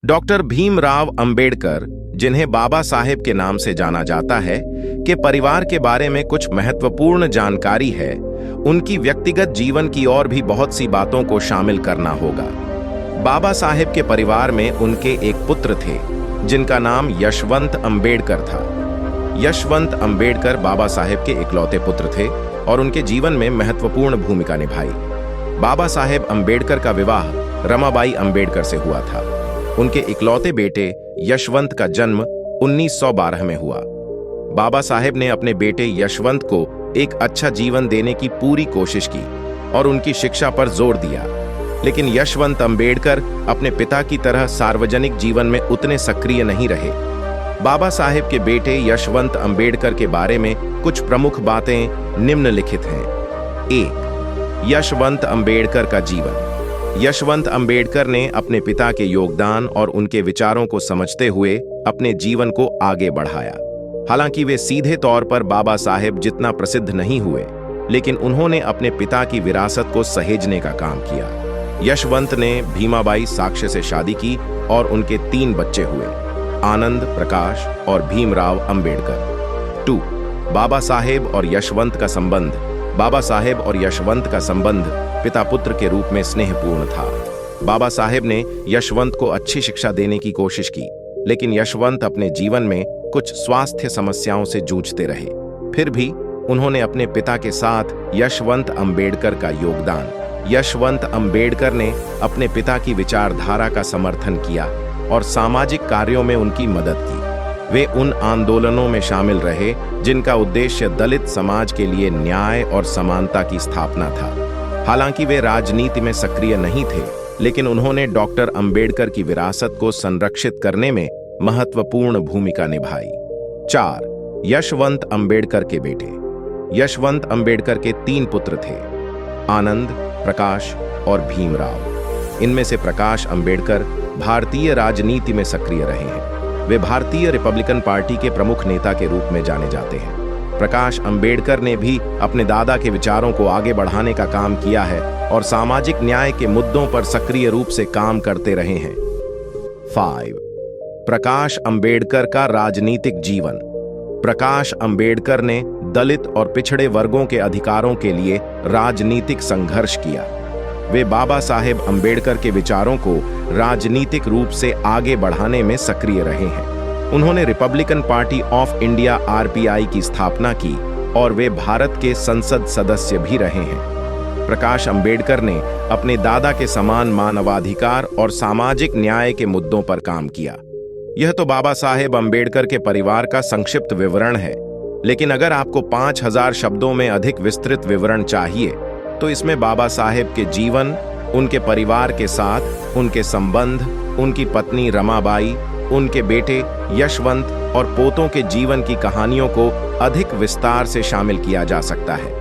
Doctor Bhimrao Ambedkar, जिन्हें बाबा साहेब के नाम से जाना जाता है, के परिवार के बारे में कुछ महत्वपूर्ण जानकारी है। उनकी व्यक्तिगत जीवन की और भी बहुत सी बातों को शामिल करना होगा। बाबा साहेब के परिवार में उनके एक पुत्र थे जिनका नाम यशवंत अंबेडकर था। यशवंत अंबेडकर बाबा साहेब के इकलौते पुत्र थे और उनके जीवन में महत्वपूर्ण भूमिका निभाई। बाबा साहेब अंबेडकर का विवाह रमाबाई अंबेडकर से हुआ था। उनके इकलौते बेटे यशवंत का जन्म 1912 में हुआ। बाबा साहेब ने अपने बेटे यशवंत को एक अच्छा जीवन देने की पूरी कोशिश की और उनकी शिक्षा पर जोर दिया, लेकिन यशवंत अंबेडकर अपने पिता की तरह सार्वजनिक जीवन में उतने सक्रिय नहीं रहे। बाबा साहेब के बेटे यशवंत अंबेडकर के बारे में कुछ प्रमुख बातें निम्नलिखित हैं। 1. यशवंत अंबेडकर का जीवन। यशवंत अंबेडकर ने अपने पिता के योगदान और उनके विचारों को समझते हुए अपने जीवन को आगे बढ़ाया। हालांकि वे सीधे तौर पर बाबा साहेब जितना प्रसिद्ध नहीं हुए, लेकिन उन्होंने अपने पिता की विरासत को सहेजने का काम किया। यशवंत ने भीमाबाई साक्ष्य से शादी की और उनके 3 बच्चे हुए, आनंद, प्रकाश और भीमराव अंबेडकर। 2. बाबा साहेब और यशवंत का संबंध। बाबा साहेब और यशवंत का संबंध पिता पुत्र के रूप में स्नेहपूर्ण था। बाबा साहेब ने यशवंत को अच्छी शिक्षा देने की कोशिश की, लेकिन यशवंत अपने जीवन में कुछ स्वास्थ्य समस्याओं से जूझते रहे। फिर भी उन्होंने अपने पिता के साथ यशवंत अंबेडकर का योगदान। यशवंत अंबेडकर ने अपने पिता की विचारधारा का समर्थन किया और सामाजिक कार्यों में उनकी मदद की। वे उन आंदोलनों में शामिल रहे जिनका उद्देश्य दलित समाज के लिए न्याय और समानता की स्थापना था। हालांकि वे राजनीति में सक्रिय नहीं थे, लेकिन उन्होंने डॉक्टर अंबेडकर की विरासत को संरक्षित करने में महत्वपूर्ण भूमिका निभाई। 4. यशवंत अंबेडकर के बेटे। यशवंत अंबेडकर के 3 पुत्र थे, आनंद, प्रकाश और भीमराव। इनमें से प्रकाश अंबेडकर भारतीय राजनीति में सक्रिय रहे हैं। वे भारतीय रिपब्लिकन पार्टी के प्रमुख नेता के रूप में जाने जाते हैं। प्रकाश अंबेडकर ने भी अपने दादा के विचारों को आगे बढ़ाने का काम किया है और सामाजिक न्याय के मुद्दों पर सक्रिय रूप से काम करते रहे हैं। 5. प्रकाश अंबेडकर का राजनीतिक जीवन। प्रकाश अंबेडकर ने दलित और पिछड़े वर्गों के अधिकारों के लिए राजनीतिक संघर्ष किया। वे बाबा साहेब अंबेडकर के विचारों को राजनीतिक रूप से आगे बढ़ाने में सक्रिय रहे हैं। उन्होंने Republican party of India (RPI) की स्थापना की और वे भारत के संसद सदस्य भी रहे हैं। प्रकाश अंबेडकर ने अपने दादा के समान मानवाधिकार और सामाजिक न्याय के मुद्दों पर काम किया। यह तो बाबा साहेब अंबेडकर के परिवार का संक्षिप्त विवरण है, लेकिन अगर आपको 5000 शब्दों में अधिक विस्तृत विवरण चाहिए तो इसमें बाबा साहेब के जीवन, उनके परिवार के साथ उनके संबंध, उनकी पत्नी रमाबाई, उनके बेटे यशवंत और पोतों के जीवन की कहानियों को अधिक विस्तार से शामिल किया जा सकता है।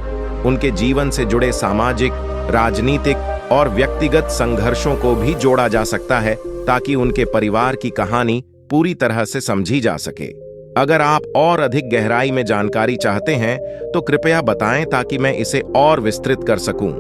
उनके जीवन से जुड़े सामाजिक, राजनीतिक और व्यक्तिगत संघर्षों को भी जोड़ा जा सकता है ताकि उनके परिवार की कहानी पूरी तरह से समझी जा सके। अगर आप और अधिक गहराई में जानकारी चाहते हैं तो कृपया बताएं ताकि मैं इसे और विस्तृत कर सकूं।